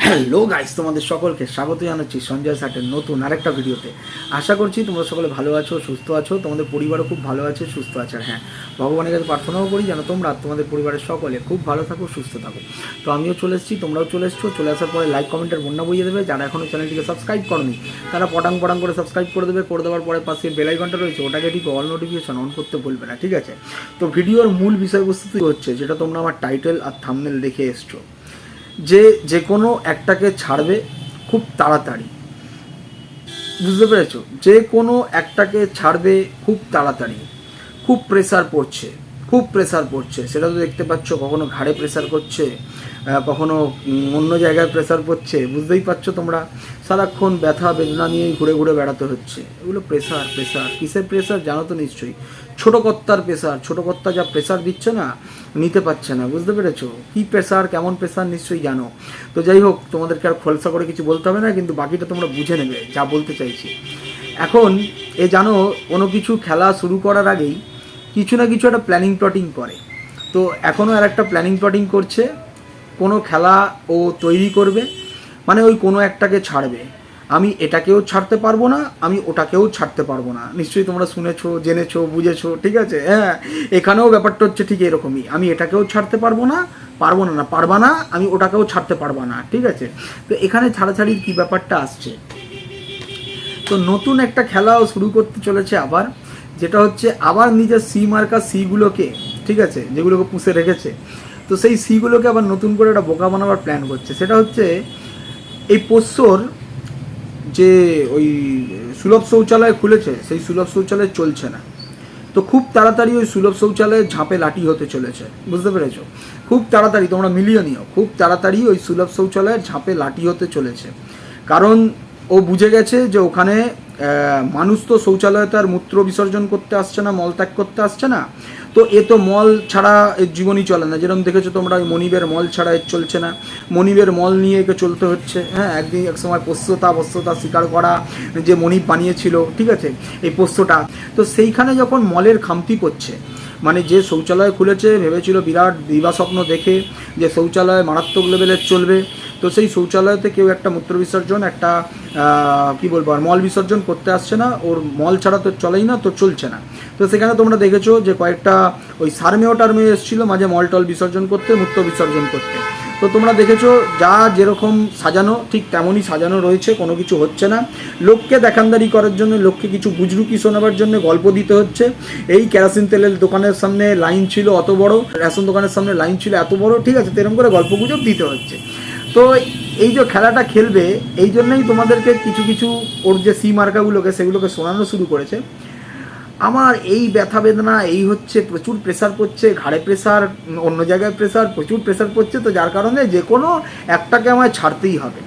Hello guys, তোমাদের সকলকে স্বাগত জানাচ্ছি সঞ্জয় ষাটের নতুন আরেকটা ভিডিওতে। আশা করছি তোমরা সকলে ভালো আছো, সুস্থ আছো, তোমাদের পরিবারও খুব ভালো আছে, সুস্থ আছে। আর হ্যাঁ, ভগবানের কাছে প্রার্থনাও করি যেন তোমরা তোমাদের পরিবারের সকলে খুব ভালো থাকো, সুস্থ থাকো। তো আমিও চলে এসেছি, তোমরাও চলে এসছো। চলে আসার পরে লাইক কমেন্টের বন্যা বইয়ে দেবে। যারা এখনও চ্যানেলটিকে সাবস্ক্রাইব করনি তারা পটাং পটাং করে সাবস্ক্রাইব করে দেবে। করে দেওয়ার পরে পাশে বেল আইকনটা রয়েছে, ওটাকে ঠিক অল নোটিফিকেশন অন করতে ভুলবে না, ঠিক আছে? তো ভিডিওর মূল বিষয়বস্তু হচ্ছে যেটা তোমরা আমার টাইটেল আর থাম্বনেল দেখে এসছো, যে কোনো একটাকে ছাড়বে খুব তাড়াতাড়ি। বুঝতে পেরেছো? যে কোনো একটাকে ছাড়বে খুব তাড়াতাড়ি। খুব প্রেসার পড়ছে, খুব প্রেসার পড়ছে, সেটা তো দেখতে পাচ্ছ। কখনো ঘাড়ে প্রেসার করছে, কখনো অন্য জায়গায় প্রেসার পড়ছে। বুঝতেই পারছো তোমরা, সারাক্ষণ ব্যথা বেদনা নিয়েই ঘুরে ঘুরে বেড়াতে হচ্ছে। এগুলো প্রেসার। প্রেসার কিসের প্রেসার জানো তো নিশ্চয়ই? ছোটো কর্তার প্রেসার। ছোটো কর্তা যা প্রেসার দিচ্ছে না, নিতে পারছে না। বুঝতে পেরেছো? কী প্রেসার, কেমন প্রেসার নিশ্চয়ই জানো। তো যাই হোক, তোমাদেরকে আর খোলসা করে কিছু বলতে হবে না, কিন্তু বাকিটা তোমরা বুঝে নেবে যা বলতে চাইছি। এখন জানো, কোনো কিছু খেলা শুরু করার আগেই কিছু না কিছু একটা প্ল্যানিং প্লটিং করে। তো এখনও আর একটা প্ল্যানিং প্লটিং করছে। কোনো খেলা ও তৈরি করবে, মানে ওই কোনো একটাকে ছাড়বে। আমি এটাকেও ছাড়তে পারবো না, আমি ওটাকেও ছাড়তে পারবো না। নিশ্চয়ই তোমরা শুনেছো, জেনেছো, বুঝেছো, ঠিক আছে? হ্যাঁ, এখানেও ব্যাপারটা হচ্ছে ঠিক এরকমই। আমি এটাকেও ছাড়তে পারবো না, পারবা না, আমি ওটাকেও ছাড়তে পারবো না, ঠিক আছে? তো এখানে ছাড়াছাড়ির কী ব্যাপারটা আসছে। তো নতুন একটা খেলাও শুরু করতে চলেছে আবার, যেটা হচ্ছে আবার নিজের সি মার্কা সিগুলোকে, ঠিক আছে, যেগুলোকে পুষে রেখেছে, তো সেই সিগুলোকে আবার নতুন করে একটা বোকা বানাবার প্ল্যান করছে। সেটা হচ্ছে এই পোষ্যর যে ওই সুলভ শৌচালয় খুলেছে, সেই সুলভ শৌচালয় চলছে না। তো খুব তাড়াতাড়ি ওই সুলভ শৌচালয়ের ঝাঁপে লাঠি হতে চলেছে। বুঝতে পেরেছো? খুব তাড়াতাড়ি, তোমরা মিলিয়ে নিও, খুব তাড়াতাড়ি ওই সুলভ শৌচালয়ের ঝাঁপে লাঠি হতে চলেছে। কারণ ও বুঝে গেছে যে ওখানে মানুষ তো শৌচালয়ে তার মূত্র বিসর্জন করতে আসছে না, মলত্যাগ করতে আসছে না। তো এ তো মল ছাড়া এর জীবনই চলে না। যেরকম দেখেছো তোমরা, ওই মনিবের মল ছাড়া এর চলছে না। মনিবের মল নিয়ে একে চলতে হচ্ছে। হ্যাঁ, এক সময় পোষ্যতা স্বীকার করা যে মনিব বানিয়েছিল, ঠিক আছে, এই পোষ্যটা। তো সেইখানে যখন মলের খামতি পড়ছে, মানে যে শৌচালয় খুলেছে ভেবেছিল বিরাট দিবাস্বপ্ন দেখে যে শৌচালয় মারাত্মক লেভেলের চলবে, তো সেই শৌচালয়তে কেউ একটা মূত্র বিসর্জন, একটা কী বলবো আর মল বিসর্জন করতে আসছে না। ওর মল ছাড়া তো চলেই না, তো চলছে না। তো সেখানে তোমরা দেখেছো যে কয়েকটা ওই সারমেয় টার্মেও এসেছিলো মাঝে মল টল বিসর্জন করতে, মূত্র বিসর্জন করতে। তো তোমরা দেখেছো যা যেরকম সাজানো ঠিক তেমনই সাজানো রয়েছে, কোনো কিছু হচ্ছে না। লোককে দেখানদারি করার জন্য, লোককে কিছু বুজরুকি শোনাবার জন্য গল্প দিতে হচ্ছে। এই কেরোসিন তেলের দোকানের সামনে লাইন ছিল অত বড়, রেশন দোকানের সামনে লাইন ছিল এত বড়, ঠিক আছে, এরকম করে গল্প গুজব দিতে হচ্ছে। তো এই যে খেলাটা খেলবে, এই জন্যই তোমাদেরকে কিছু কিছু ওর যে সি মার্কাগুলোকে সেগুলোকে শোনানো শুরু করেছে। আমার এই ব্যথা বেদনা এই হচ্ছে, প্রচুর প্রেসার পড়ছে, ঘাড়ে প্রেসার, অন্য জায়গায় প্রেসার, প্রচুর প্রেসার পড়ছে। তো যার কারণে যে কোনো একটাকে আমায় ছাড়তেই হবে।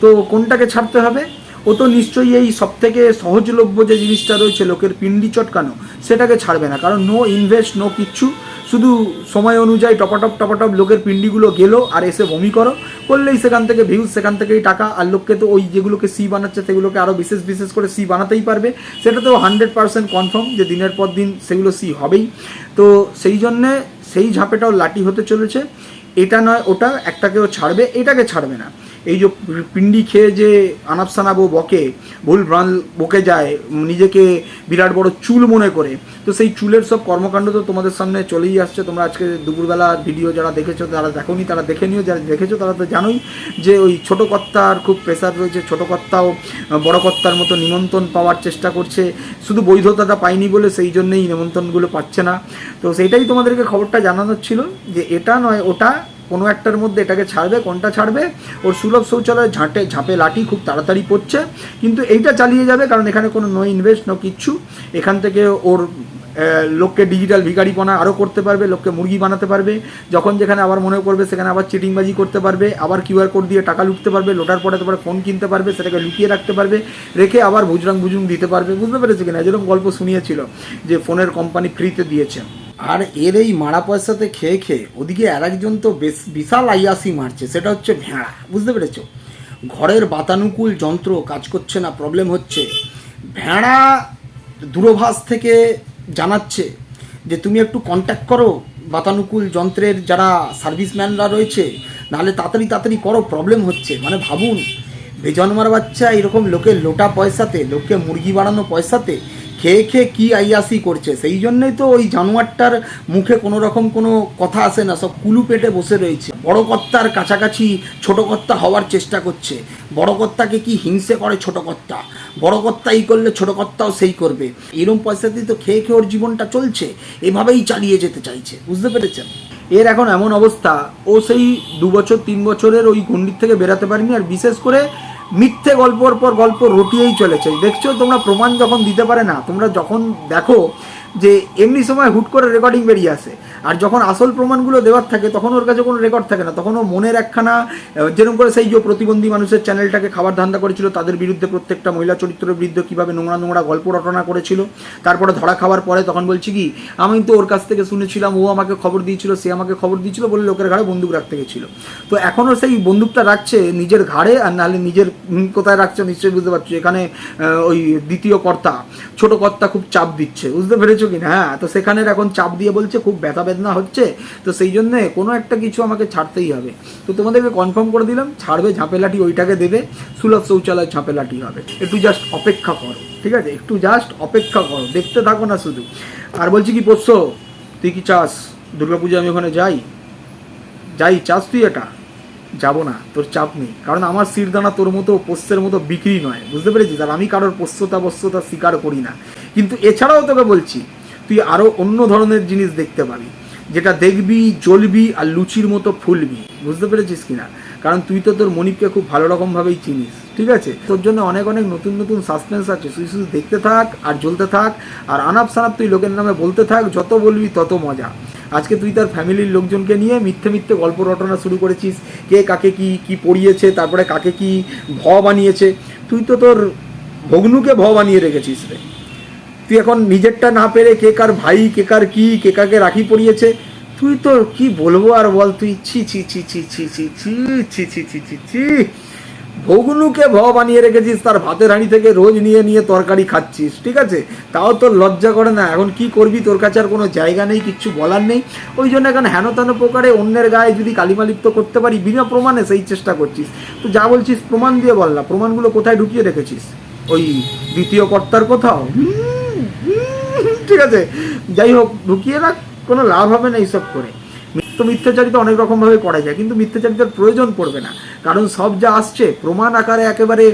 তো কোনটাকে ছাড়তে হবে? ও তো নিশ্চয়ই এই সবথেকে সহজলভ্য যে জিনিসটা রয়েছে লোকের পিন্ডি চটকানো, সেটাকে ছাড়বে না। কারণ নো ইনভেস্ট, নো কিচ্ছু, শুধু সময় অনুযায়ী টপাটপ লোকের পিন্ডিগুলো গেলো আর এসে বমি করলেই সেখান থেকে ভিউজ, সেখান থেকেই টাকা। আর লোককে তো ওই যেগুলোকে সি বানাচ্ছে সেগুলোকে আরও বিশেষ করে সি বানাতেই পারবে। সেটা তো 100% কনফার্ম যে দিনের পর দিন সেগুলো সি হবেই। তো সেই জন্যে সেই ঝাঁপেটাও লাঠি হতে চলেছে। এটা নয় ওটা, একটাকেও ছাড়বে, এটাকে ছাড়বে না। এই যে পিন্ডি খেয়ে যে আনাপসানাবো বকে, ভুলভ্রাল বকে যায়, নিজেকে বিরাট বড় চুল মনে করে, তো সেই চুলের সব কর্মকাণ্ড তো তোমাদের সামনে চলেই আসছে। তোমরা আজকে দুপুরবেলা ভিডিও যারা দেখেছো, তারা দেখোনি, তারা দেখে নিও। যারা দেখেছো তারা তো জানোই যে ওই ছোটো কর্তার খুব প্রেসার রয়েছে। ছোটো কর্তাও বড় কর্তার মতো নিমন্ত্রণ পাওয়ার চেষ্টা করছে, শুধু বৈধতাটা পায়নি বলে সেই জন্যই নিমন্ত্রণগুলো পাচ্ছে না। তো সেইটাই তোমাদেরকে খবরটা জানানোর ছিল যে এটা নয় ওটা, কোনো একটার মধ্যে এটাকে ছাড়বে। কোনটা ছাড়বে? ওর সুলভ শৌচালয় ঝাঁপে লাঠি খুব তাড়াতাড়ি পড়ছে, কিন্তু এইটা চালিয়ে যাবে। কারণ এখানে কোনো নো ইনভেস্ট, নো কিচ্ছু। এখান থেকে ওর লোককে ডিজিটাল ভিখারিপনা আরও করতে পারবে, লোককে মুরগি বানাতে পারবে। যখন যেখানে আবার মনে করবে সেখানে আবার চিটিংবাজি করতে পারবে, আবার কিউআর কোড দিয়ে টাকা লুটতে পারবে, লোটার পরে তারপরে ফোন কিনতে পারবে, সেটাকে লুকিয়ে রাখতে পারবে, রেখে আবার বুজুং দিতে পারবে। বুঝতে পেরেছে কিনা? যেরকম গল্প শুনিয়েছিল যে ফোনের কোম্পানি ফ্রিতে দিয়েছে। আর এর এই মারা পয়সাতে খেয়ে খেয়ে ওদিকে আরেকজন তো বিশাল আইয়াসি মারছে, সেটা হচ্ছে ভেড়া। বুঝতে পেরেছো? ঘরের বাতানুকূল যন্ত্র কাজ করছে না, প্রবলেম হচ্ছে। ভেড়া দূরভাষ থেকে জানাচ্ছে যে তুমি একটু কন্ট্যাক্ট করো বাতানুকূল যন্ত্রের যারা সার্ভিসম্যানরা রয়েছে, নাহলে তাড়াতাড়ি তাড়াতাড়ি করো, প্রবলেম হচ্ছে। মানে ভাবুন, বেজন্মার বাচ্চা এরকম লোকের লোটা পয়সাতে, লোককে মুরগি বাড়ানো পয়সাতে খেয়ে খেয়ে কী আইয়াসি করছে। সেই জন্যই তো ওই জানোয়ারটার মুখে কোনো রকম কোনো কথা আসে না, সব কুলু পেটে বসে রয়েছে। বড় কর্তার কাছাকাছি ছোট কর্তা হওয়ার চেষ্টা করছে। বড় কর্তাকে কি হিংসে করে ছোট কর্তা, বড় কর্তা এই করলে ছোট কর্তাও সেই করবে। এরম পয়সাতেই তো খেয়ে খেয়ে ওর জীবনটা চলছে, এভাবেই চালিয়ে যেতে চাইছে, বুঝতে পেরেছেন? এর এখন এমন অবস্থা, ও সেই 2 বছর 3 বছরের ওই গণ্ডির থেকে বেরাতে পারেনি। আর বিশেষ করে মিথ্যে গল্পর পর গল্প রটিয়েই চলেছে। দেখছো তোমরা, প্রমাণ যখন দিতে পারে না, তোমরা যখন দেখো যে এমনি সময় হুট করে রেকর্ডিং বেরিয়ে আসে, আর যখন আসল প্রমাণগুলো দেওয়ার থাকে তখন ওর কাছে কোনো রেকর্ড থাকে না। তখন ও মনের একখানা, যেরকম করে সেই যে প্রতিবন্ধী মানুষের চ্যানেলটাকে খাবার ধান্দা করেছিল, তাদের বিরুদ্ধে প্রত্যেকটা মহিলা চরিত্রের বিরুদ্ধে কীভাবে নোংরা নোংরা গল্প রটনা করেছিল, তারপরে ধরা খাওয়ার পরে তখন বলছি কি, আমি তো ওর কাছ থেকে শুনেছিলাম, ও আমাকে খবর দিয়েছিল, সে আমাকে খবর দিয়েছিল বলে লোকের ঘাড়ে বন্দুক রাখতে গেছিল। তো এখনও সেই বন্দুকটা রাখছে নিজের ঘাড়ে, আর নাহলে নিজের কোথায় রাখছে নিশ্চয়ই বুঝতে পারছো। এখানে ওই দ্বিতীয় কর্তা, ছোট কর্তা খুব চাপ দিচ্ছে, বুঝতে পেরেছো কি না? হ্যাঁ, তো সেখানের এখন চাপ দিয়ে বলছে খুব ব্যথা বেদনা হচ্ছে, তো সেই জন্যে কোনো একটা কিছু আমাকে ছাড়তেই হবে। তো তোমাদেরকে কনফার্ম করে দিলাম, ছাড়বে ঝাঁপেলাটি, ওইটাকে দেবে, সুলভ শৌচালয় ঝাঁপেলাটি হবে। একটু জাস্ট অপেক্ষা করো, ঠিক আছে? একটু জাস্ট অপেক্ষা করো, দেখতে থাকো না শুধু। আর বলছি কি পোষ্য, তুই কি চাস দুর্গাপূজা আমি ওখানে যাই চাস তুই? এটা যাবো না, তোর চাপ নেই, কারণ আমার শিরদানা তোর মতো পোষ্যের মতো বিক্রি নয়, বুঝতে পেরেছিস? আর আমি কারোর পোষ্যতা স্বীকার করি না। কিন্তু এছাড়াও তোকে বলছি, তুই আরও অন্য ধরনের জিনিস দেখতে পাবি, যেটা দেখবি, জ্বলবি আর লুচির মতো ফুলবি, বুঝতে পেরেছিস কিনা? কারণ তুই তো তোর মনিপকে খুব ভালো রকমভাবেই চিনিস, ঠিক আছে? তোর জন্য অনেক অনেক নতুন নতুন সাসপেন্স আছে, তুই শুধু দেখতে থাক আর জ্বলতে থাক, আর আনাপ সানাপ তুই লোকের নামে বলতে থাক, যত বলবি তত মজা। আজকে তুই তার ফ্যামিলির লোকজনকে নিয়ে মিথ্যে মিথ্যে গল্প রটনা শুরু করেছিস, কে কাকে কি পড়িয়েছে, তারপরে কাকে কি ভ বানিয়েছে। তুই তো তোর ভগ্নুকে ভ বানিয়ে রেখেছিস রে। তুই এখন নিজেরটা না পেরে কে কার ভাই, কে কার কি, কে কাকে রাখি পড়িয়েছে, তুই তো কি বলবো আর বল। তুই ছি ছি ছি ছি ছি ছি ছি ছি ছি ছি ছি ছি ভগ্নুকে ভ বানিয়ে রেখেছিস, তার ভাতের হাঁড়ি থেকে রোজ নিয়ে নিয়ে তরকারি খাচ্ছিস, ঠিক আছে? তাও তোর লজ্জা করে না? এখন কি করবি, তোর কাছে আর কোনো জায়গা নেই, কিচ্ছু বলার নেই। ওই জন্য এখন হেন তেন প্রকারে অন্যের গায়ে যদি কালিমালিপ্ত করতে পারি বিনা প্রমাণে, সেই চেষ্টা করছিস। তো যা বলছিস প্রমাণ দিয়ে বল না, প্রমাণগুলো কোথায় ঢুকিয়ে রেখেছিস? ওই দ্বিতীয় কর্তার কোথাও? ঠিক আছে, যাই হোক, ঢুকিয়ে রাখ, কোনো লাভ হবে না এইসব করে। মিথ্যাচারিতা অনেক রকমভাবে করা যায়, কিন্তু মিথ্যাচারিতার প্রয়োজন পড়বে না, কারণ সব যা আসছে প্রমাণ আকারে একেবারে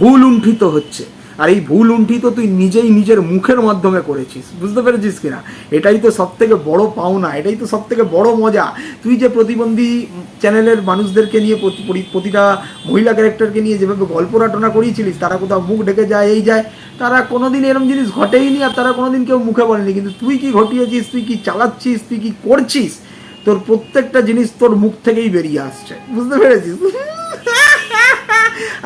ভুল উণ্ঠিত হচ্ছে। আর এই ভুল উণ্ঠিত তুই নিজেই নিজের মুখের মাধ্যমে করেছিস, বুঝতে পেরেছিস কিনা? এটাই তো সব থেকে বড় পাওনা, এটাই তো সব থেকে বড় মজা। তুই যে প্রতিবন্ধী চ্যানেলের মানুষদেরকে নিয়ে, প্রতিটা মহিলা ক্যারেক্টারকে নিয়ে যেভাবে গল্প রটনা করিয়েছিলিস, তারা কোথাও মুখ ঢেকে যায়, এই যায়, তারা কোনোদিন এরম জিনিস ঘটেইনি, আর তারা কোনোদিন কেউ মুখে বলেনি। কিন্তু তুই কি ঘটিয়েছিস, তুই কি চালাচ্ছিস, তুই কি করছিস, তোর প্রত্যেকটা জিনিস তোর মুখ থেকেই বেরিয়ে আসছে, বুঝতে পেরেছিস?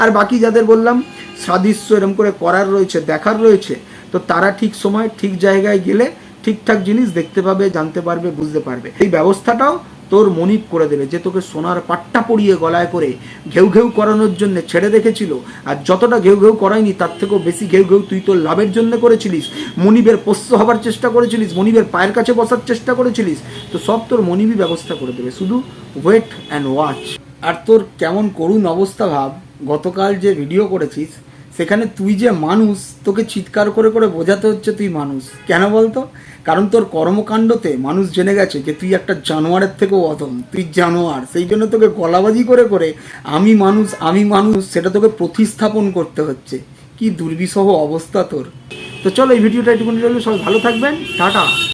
আর বাকি যাদের বললাম সাদৃশ্য এরম করে করার রয়েছে, দেখার রয়েছে, তো তারা ঠিক সময় ঠিক জায়গায় গেলে ঠিকঠাক জিনিস দেখতে পাবে, জানতে পারবে, বুঝতে পারবে। এই ব্যবস্থাটাও তোর মনিব করে দেবে, যে তোকে সোনার পাট্টা পরিয়ে গলায় করে ঘেউ ঘেউ করানোর জন্য ছেড়ে রেখেছিল। আর যতটা ঘেউ ঘেউ করায়নি তার থেকেও বেশি ঘেউ ঘেউ তুই তোর লাভের জন্য করেছিলিস, মনিবের পোষ্য হবার চেষ্টা করেছিলিস, মনিবের পায়ের কাছে বসার চেষ্টা করেছিলিস। তো সব তোর মনিবই ব্যবস্থা করে দেবে, শুধু ওয়েট অ্যান্ড ওয়াচ। আর তোর কেমন করুণ অবস্থা ভাব, গতকাল যে ভিডিও করেছিস সেখানে তুই যে মানুষ, তোকে চিৎকার করে করে বোঝাতে হচ্ছে তুই মানুষ। কেন বলতো? কারণ তোর কর্মকাণ্ডতে মানুষ জেনে গেছে যে তুই একটা জানোয়ারের থেকেও অধম, তুই জানোয়ার। সেই জন্য তোকে গলাবাজি করে করে আমি মানুষ সেটা তোকে প্রতিস্থাপন করতে হচ্ছে। কি দুর্বিষহ অবস্থা তোর। তো চলো, এই ভিডিওটা একটুখানি রইল, সবাই ভালো থাকবেন, টাটা।